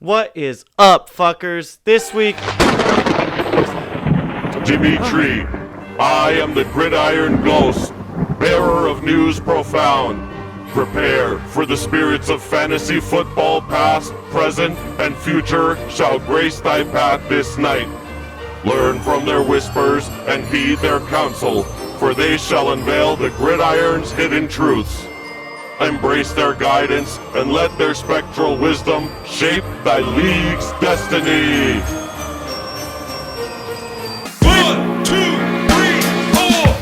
What is up, fuckers? This week, Dimitri, I am the Gridiron Ghost, bearer of news profound. Prepare, for the spirits of fantasy football past, present, and future shall grace thy path this night. Learn from their whispers and heed their counsel, for they shall unveil the gridiron's hidden truths. Embrace their guidance and let their spectral wisdom shape thy league's destiny. 1, 2, 3, 4.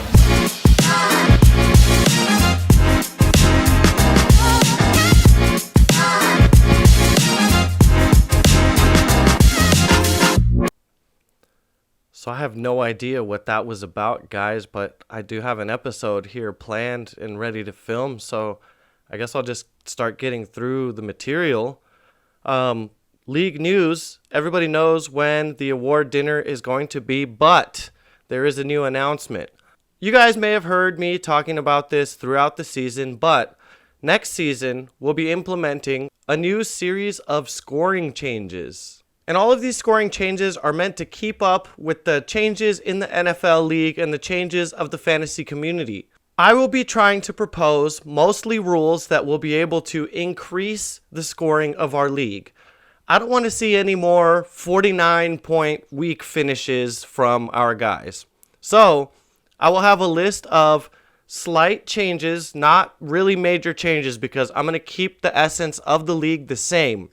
so I have no idea what that was about, guys, but I do have an episode here planned and ready to film, so I guess I'll just start getting through the material. League news. Everybody knows when the award dinner is going to be, but there is a new announcement. You guys may have heard me talking about this throughout the season, but next season we'll be implementing a new series of scoring changes. And all of these scoring changes are meant to keep up with the changes in the NFL league and the changes of the fantasy community. I will be trying to propose mostly rules that will be able to increase the scoring of our league. I don't want to see any more 49-point week finishes from our guys. So I will have a list of slight changes, not really major changes, because I'm going to keep the essence of the league the same.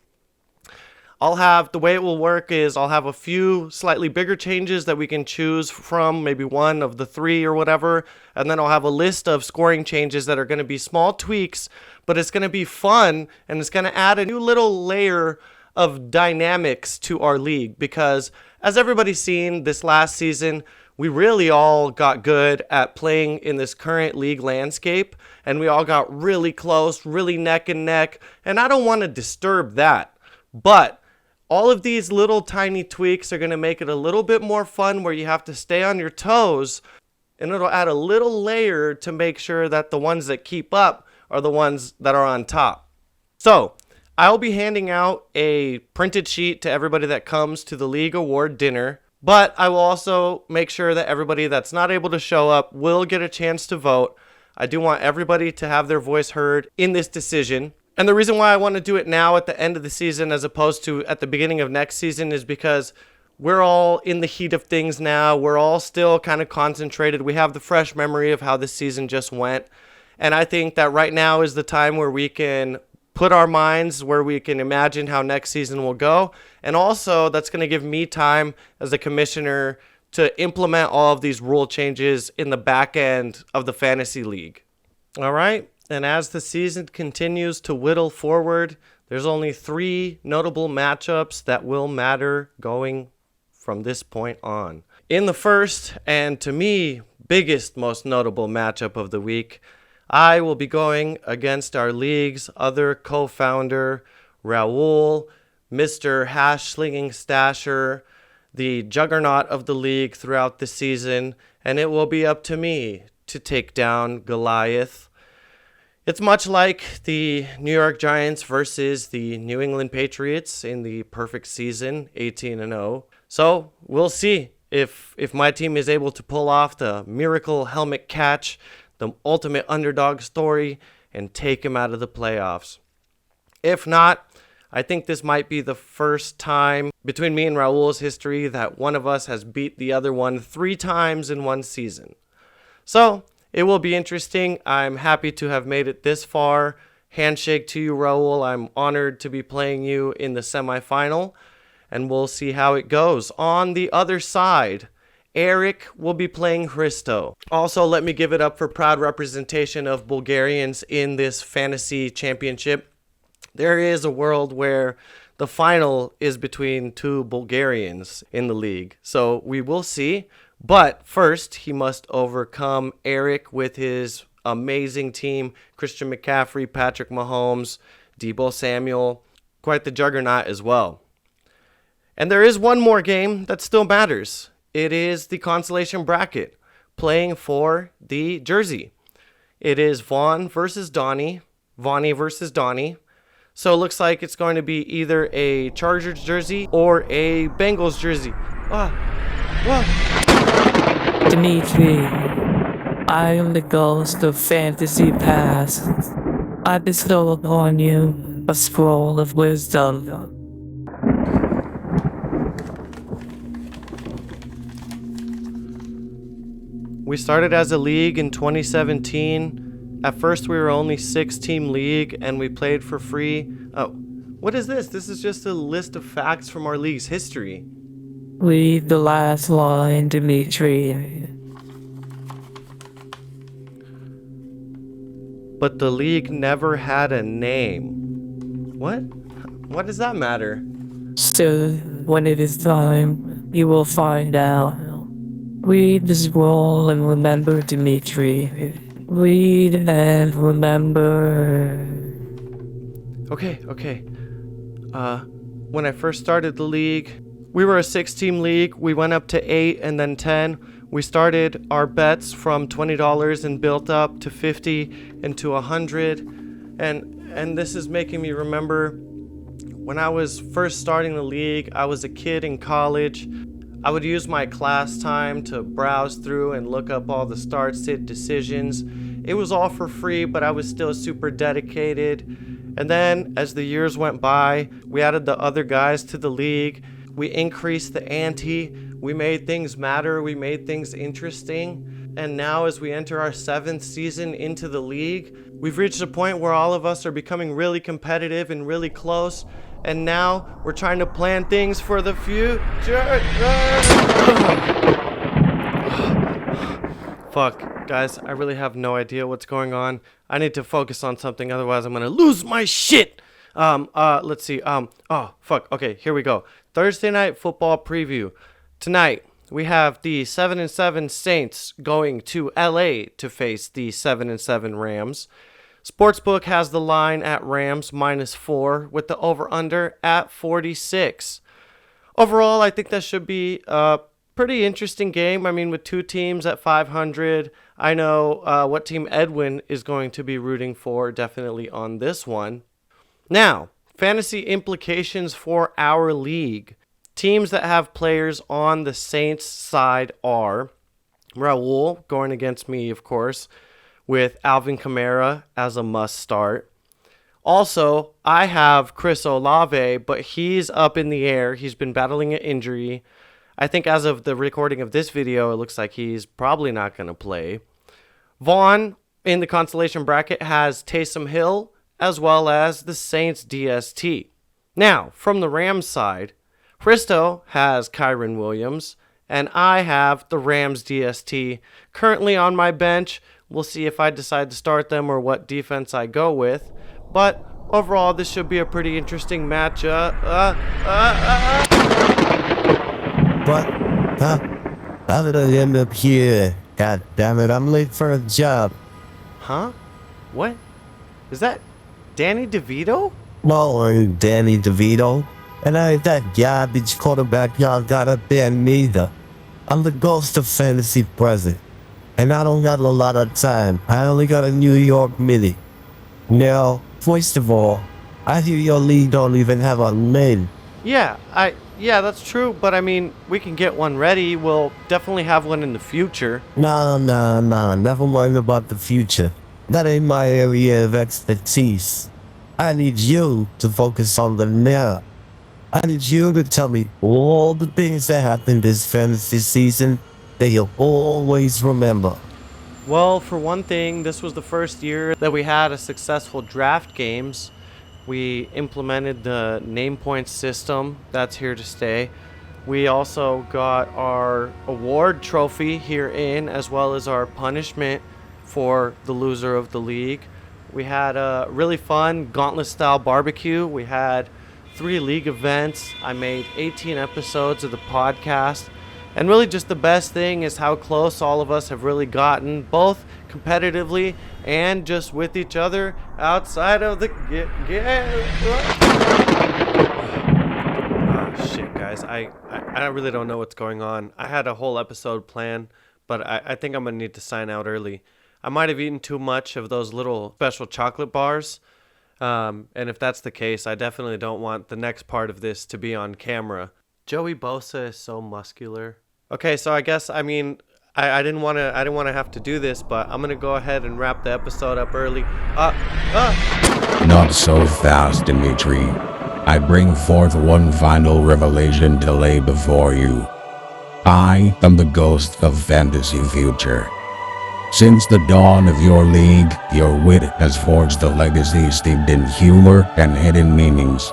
The way it will work is I'll have a few slightly bigger changes that we can choose from, maybe one of the three or whatever, and then I'll have a list of scoring changes that are going to be small tweaks, but it's going to be fun, and it's going to add a new little layer of dynamics to our league, because as everybody's seen this last season, we really all got good at playing in this current league landscape, and we all got really close, really neck and neck, and I don't want to disturb that, but all of these little tiny tweaks are going to make it a little bit more fun where you have to stay on your toes, and it'll add a little layer to make sure that the ones that keep up are the ones that are on top. So I'll be handing out a printed sheet to everybody that comes to the league award dinner, but I will also make sure that everybody that's not able to show up will get a chance to vote. I do want everybody to have their voice heard in this decision. And the reason why I want to do it now at the end of the season as opposed to at the beginning of next season is because we're all in the heat of things now. We're all still kind of concentrated. We have the fresh memory of how this season just went. And I think that right now is the time where we can put our minds where we can imagine how next season will go. And also that's going to give me time as a commissioner to implement all of these rule changes in the back end of the fantasy league. All right. And as the season continues to whittle forward, there's only 3 notable matchups that will matter going from this point on. In the first, and to me, biggest, most notable matchup of the week, I will be going against our league's other co-founder, Raul, Mr. Hash-slinging Stasher, the juggernaut of the league throughout the season, and it will be up to me to take down Goliath. It's much like the New York Giants versus the New England Patriots in the perfect season, 18-0. So we'll see if my team is able to pull off the miracle helmet catch, the ultimate underdog story, and take him out of the playoffs. If not, I think this might be the first time between me and Raul's history that one of us has beat the other one 3 times in one season. So it will be interesting. I'm happy to have made it this far. Handshake to you, Raul. I'm honored to be playing you in the semifinal, and we'll see how it goes. On the other side, Eric will be playing Hristo. Also, let me give it up for proud representation of Bulgarians in this fantasy championship. There is a world where the final is between 2 Bulgarians in the league, so we will see. But first, he must overcome Eric with his amazing team, Christian McCaffrey, Patrick Mahomes, Deebo Samuel, quite the juggernaut as well. And there is one more game that still matters. It is the consolation bracket, playing for the jersey. It is Vaughn versus Donnie, Vonnie versus Donnie. So it looks like it's going to be either a Chargers jersey or a Bengals jersey. Ah, Dimitri, I am the ghost of fantasy past. I bestow upon you a scroll of wisdom. We started as a league in 2017. At first, we were only 6-team league, and we played for free. Oh, what is this? This is just a list of facts from our league's history. Read the last line, Dimitri. But the league never had a name. What? What does that matter? Soon, when it is time, you will find out. Read the scroll and remember, Dimitri. Read and remember. Okay. When I first started the league, we were a 6-team league. We went up to 8 and then 10. We started our bets from $20 and built up to 50 and to 100. And this is making me remember when I was first starting the league, I was a kid in college. I would use my class time to browse through and look up all the start sit decisions. It was all for free, but I was still super dedicated. And then as the years went by, we added the other guys to the league. We increased the ante. We made things matter. We made things interesting. And now as we enter our 7th season into the league, we've reached a point where all of us are becoming really competitive and really close. And now we're trying to plan things for the future. Fuck, guys, I really have no idea what's going on. I need to focus on something, otherwise I'm gonna lose my shit. Let's see. Oh, fuck. Okay, here we go. Thursday night football preview. Tonight, we have the 7-7 Saints going to LA to face the 7-7 Rams. Sportsbook has the line at Rams -4 with the over-under at 46. Overall, I think that should be a pretty interesting game. I mean, with two teams at 500, I know what team Edwin is going to be rooting for definitely on this one. Now, fantasy implications for our league. Teams that have players on the Saints side are Raul going against me, of course, with Alvin Kamara as a must start. Also, I have Chris Olave, but he's up in the air. He's been battling an injury. I think as of the recording of this video, it looks like he's probably not going to play. Vaughn in the consolation bracket has Taysom Hill as well as the Saints DST. Now, from the Rams side, Christo has Kyron Williams, and I have the Rams DST currently on my bench. We'll see if I decide to start them or what defense I go with. But overall, this should be a pretty interesting matchup. How did I end up here? God damn it, I'm late for a job. Huh? What? Is that Danny DeVito? No, I'm Danny DeVito. And I ain't that garbage quarterback y'all got up there neither. I'm the ghost of fantasy present. And I don't got a lot of time. I only got a New York Mini. Now, first of all, I hear your league don't even have a lid. Yeah, that's true, but I mean, we can get one ready. We'll definitely have one in the future. No, never mind about the future. That ain't my area of expertise. I need you to focus on the now. I need you to tell me all the things that happened this fantasy season that you'll always remember. Well, for one thing, this was the first year that we had a successful draft games. We implemented the name points system. That's here to stay. We also got our award trophy herein, as well as our punishment for the loser of the league. We had a really fun gauntlet-style barbecue. We had 3 league events. I made 18 episodes of the podcast. And really just the best thing is how close all of us have really gotten, both competitively and just with each other outside of the game. Oh, shit, guys. I really don't know what's going on. I had a whole episode planned, but I think I'm going to need to sign out early. I might have eaten too much of those little special chocolate bars. And if that's the case, I definitely don't want the next part of this to be on camera. Joey Bosa is so muscular. Okay, so I guess, I didn't want to have to do this, but I'm going to go ahead and wrap the episode up early. Not so fast, Dimitri. I bring forth one final revelation to lay before you. I am the ghost of Fantasy Future. Since the dawn of your league, your wit has forged a legacy steeped in humor and hidden meanings,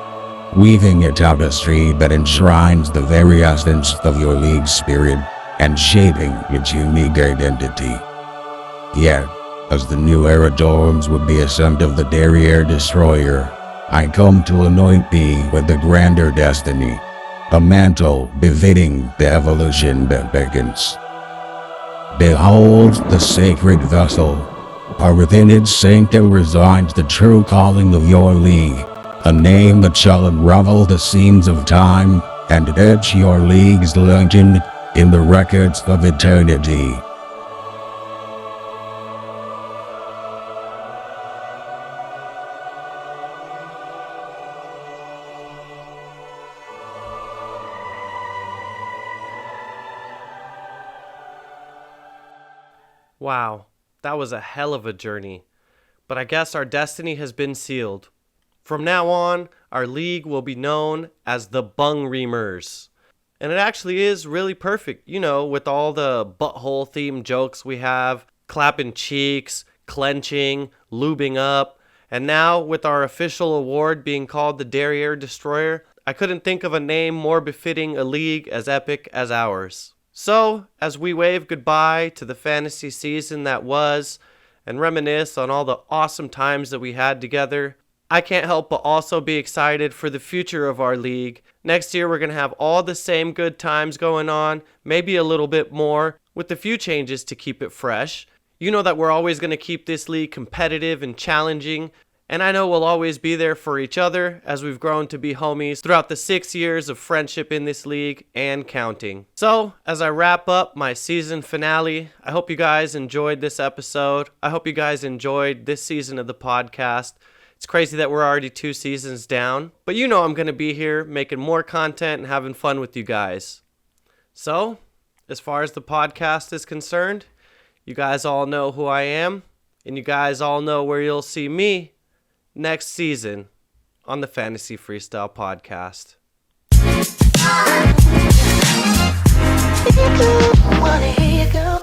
weaving a tapestry that enshrines the very essence of your league's spirit and shaping its unique identity. Yet, as the new era dawns with the ascent of the Derriere Destroyer, I come to anoint thee with a grander destiny, a mantle befitting the evolution that beckons. Behold the sacred vessel, for within its sanctum resides the true calling of your league, a name that shall unravel the seams of time and etch your league's legend in the records of eternity. Wow, that was a hell of a journey. But I guess our destiny has been sealed. From now on, our league will be known as the Bung Reamers. And it actually is really perfect, with all the butthole themed jokes we have, clapping cheeks, clenching, lubing up. And now, with our official award being called the Derriere Destroyer, I couldn't think of a name more befitting a league as epic as ours. So, as we wave goodbye to the fantasy season that was, and reminisce on all the awesome times that we had together, I can't help but also be excited for the future of our league. Next year we're going to have all the same good times going on, maybe a little bit more, with a few changes to keep it fresh. You know that we're always going to keep this league competitive and challenging, and I know we'll always be there for each other as we've grown to be homies throughout the 6 years of friendship in this league and counting. So, as I wrap up my season finale, I hope you guys enjoyed this episode. I hope you guys enjoyed this season of the podcast. It's crazy that we're already 2 seasons down, but I'm going to be here making more content and having fun with you guys. So, as far as the podcast is concerned, you guys all know who I am, and you guys all know where you'll see me next season on the Fantasy Freestyle Podcast. Wanna hear you go.